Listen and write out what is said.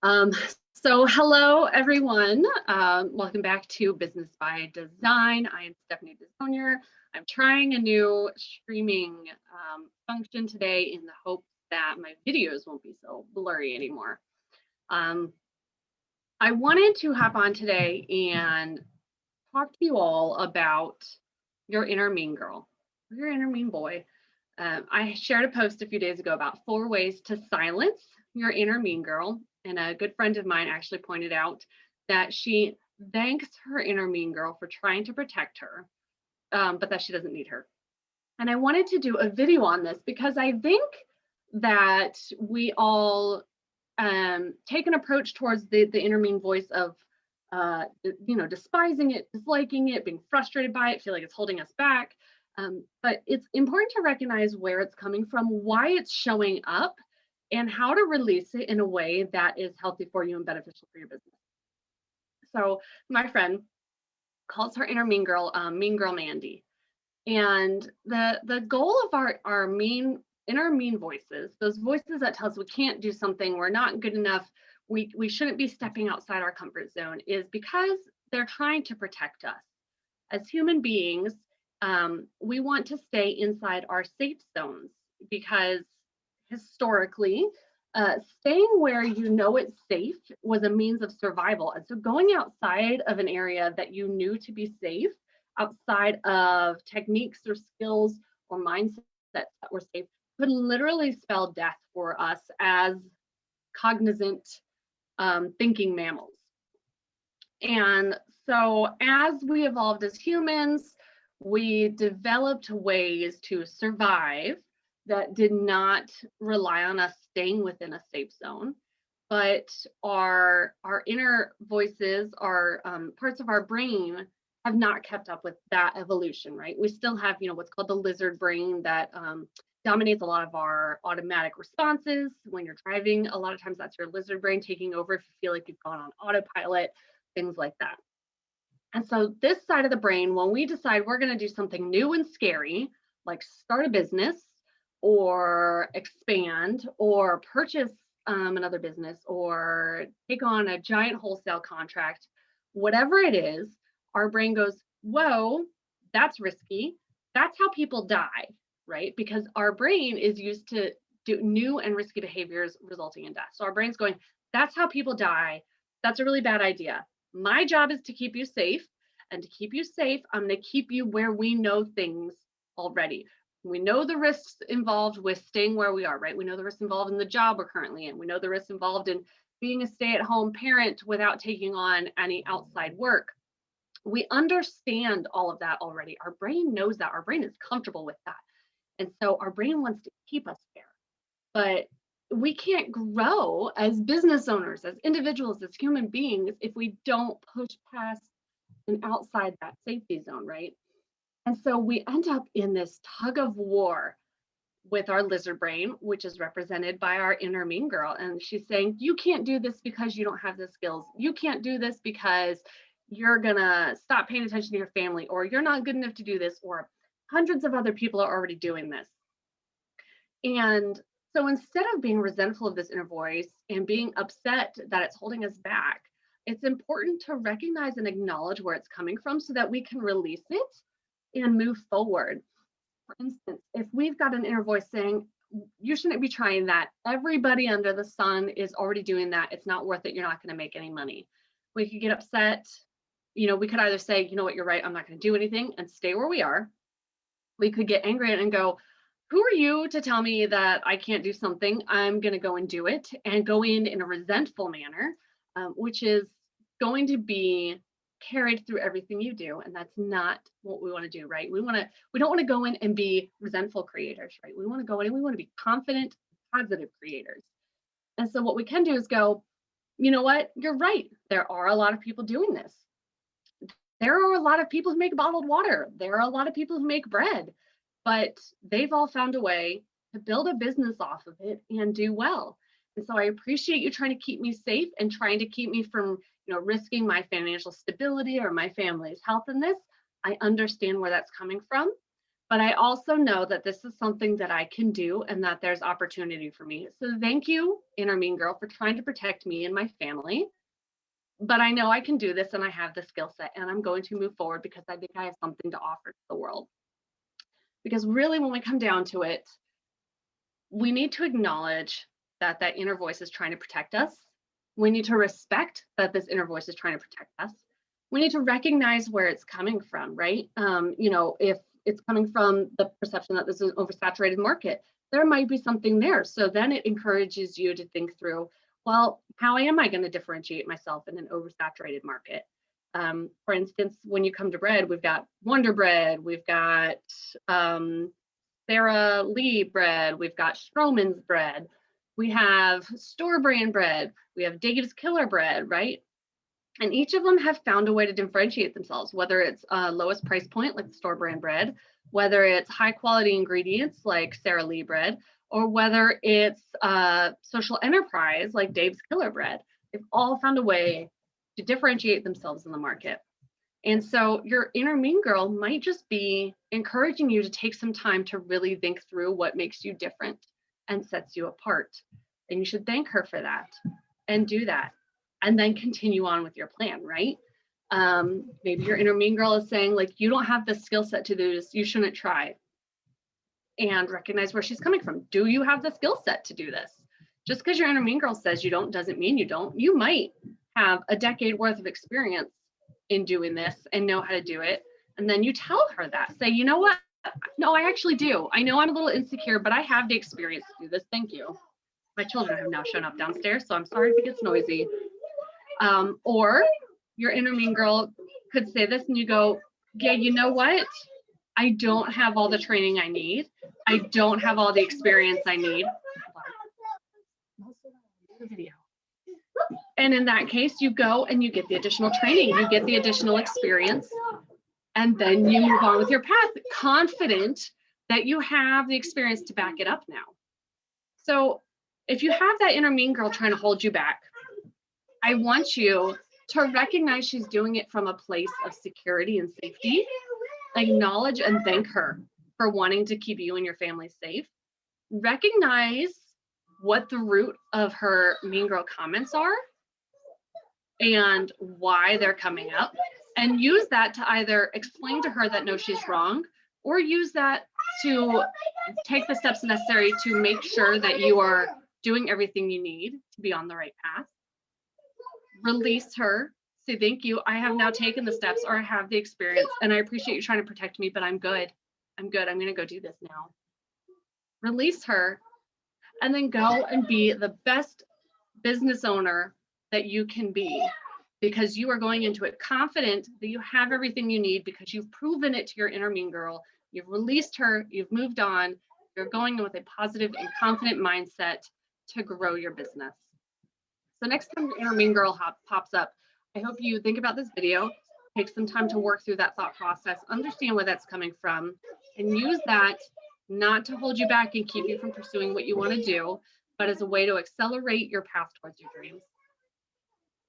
Um, so hello, everyone. Welcome back to Business by Design. I am Stephanie Desonier. I'm trying a new streaming function today in the hope that my videos won't be so blurry anymore. I wanted to hop on today and talk to you all about your inner mean girl, or your inner mean boy. I shared a post a few days ago about 4 ways to silence your inner mean girl. And a good friend of mine actually pointed out that she thanks her inner mean girl for trying to protect her, but that she doesn't need her. And I wanted to do a video on this because I think that we all take an approach towards the inner mean voice of despising it, disliking it, being frustrated by it, feel like it's holding us back. But it's important to recognize where it's coming from, why it's showing up, and how to release it in a way that is healthy for you and beneficial for your business. So my friend calls her inner mean girl Mandy. And the goal of our inner mean voices, those voices that tell us we can't do something, we're not good enough, we shouldn't be stepping outside our comfort zone, is because they're trying to protect us. As human beings, we want to stay inside our safe zones because historically, staying where you know it's safe was a means of survival. And so going outside of an area that you knew to be safe, outside of techniques or skills or mindsets that were safe, could literally spell death for us as cognizant thinking mammals. And so as we evolved as humans, we developed ways to survive that did not rely on us staying within a safe zone, but our inner voices, our parts of our brain have not kept up with that evolution, right? We still have, what's called the lizard brain that dominates a lot of our automatic responses. When you're driving, a lot of times that's your lizard brain taking over if you feel like you've gone on autopilot, things like that. And so this side of the brain, when we decide we're going to do something new and scary, like start a business or expand or purchase another business or take on a giant wholesale contract, whatever it is, our brain goes, whoa, that's risky. That's how people die, right? Because our brain is used to do new and risky behaviors resulting in death. So our brain's going, that's how people die. That's a really bad idea. My job is to keep you safe, and to keep you safe, I'm going to keep you where we know things already. We know the risks involved with staying where we are, right? We know the risks involved in the job we're currently in. We know the risks involved in being a stay-at-home parent without taking on any outside work. We understand all of that already. Our brain knows that. Our brain is comfortable with that. And so our brain wants to keep us there. But we can't grow as business owners, as individuals, as human beings, if we don't push past and outside that safety zone, right? And so we end up in this tug of war with our lizard brain, which is represented by our inner mean girl. And she's saying, you can't do this because you don't have the skills. You can't do this because you're gonna stop paying attention to your family, or you're not good enough to do this, or hundreds of other people are already doing this. And so instead of being resentful of this inner voice and being upset that it's holding us back, it's important to recognize and acknowledge where it's coming from so that we can release it and move forward. For instance, if we've got an inner voice saying, you shouldn't be trying that, everybody under the sun is already doing that, it's not worth it, you're not going to make any money. We could get upset. We could either say, you know what, you're right, I'm not going to do anything and stay where we are. We could get angry and go, who are you to tell me that I can't do something? I'm going to go and do it, and go in a resentful manner, which is going to be carried through everything you do. And that's not what we want to do, right? We don't want to go in and be resentful creators, right? We want to go in and we want to be confident, positive creators. And so what we can do is go, you know what? You're right. There are a lot of people doing this. There are a lot of people who make bottled water. There are a lot of people who make bread, but they've all found a way to build a business off of it and do well. And so I appreciate you trying to keep me safe and trying to keep me from, risking my financial stability or my family's health in this. I understand where that's coming from, but I also know that this is something that I can do and that there's opportunity for me. So thank you, inner mean girl, for trying to protect me and my family. But I know I can do this and I have the skill set and I'm going to move forward because I think I have something to offer to the world. Because really, when we come down to it, we need to acknowledge that that inner voice is trying to protect us. We need to respect that this inner voice is trying to protect us. We need to recognize where it's coming from, right? If it's coming from the perception that this is an oversaturated market, there might be something there. So then it encourages you to think through, well, how am I going to differentiate myself in an oversaturated market? For instance, when you come to bread, we've got Wonder Bread, we've got Sara Lee bread, we've got Stroman's bread, we have store brand bread, we have Dave's Killer bread, right? And each of them have found a way to differentiate themselves, whether it's lowest price point like the store brand bread, whether it's high quality ingredients like Sara Lee bread, or whether it's social enterprise like Dave's Killer bread. They've all found a way to differentiate themselves in the market. And so your inner mean girl might just be encouraging you to take some time to really think through what makes you different and sets you apart. And you should thank her for that and do that. And then continue on with your plan, right? Maybe your inner mean girl is saying, like, you don't have the skill set to do this, you shouldn't try. And recognize where she's coming from. Do you have the skill set to do this? Just because your inner mean girl says you don't doesn't mean you don't. You might have a decade worth of experience in doing this and know how to do it. And then you tell her that. Say, you know what? No, I actually do. I know I'm a little insecure, but I have the experience to do this. Thank you. My children have now shown up downstairs, so I'm sorry if it gets noisy. Or your inner mean girl could say this and you go, yeah, you know what? I don't have all the training I need. I don't have all the experience I need. And in that case, you go and you get the additional training, you get the additional experience, and then you move on with your path, confident that you have the experience to back it up now. So if you have that inner mean girl trying to hold you back, I want you to recognize she's doing it from a place of security and safety. Acknowledge and thank her for wanting to keep you and your family safe. Recognize what the root of her mean girl comments are and why they're coming up, and use that to either explain to her that no, she's wrong, or use that to take the steps necessary to make sure that you are doing everything you need to be on the right path. Release her. Say, thank you. I have now taken the steps, or I have the experience, and I appreciate you trying to protect me, but I'm good. I'm good. I'm going to go do this now. Release her, and then go and be the best business owner that you can be, because you are going into it confident that you have everything you need, because you've proven it to your inner mean girl. You've released her. You've moved on. You're going in with a positive and confident mindset to grow your business. So next time your inner mean girl pops up, I hope you think about this video, take some time to work through that thought process, understand where that's coming from, and use that not to hold you back and keep you from pursuing what you want to do, but as a way to accelerate your path towards your dreams.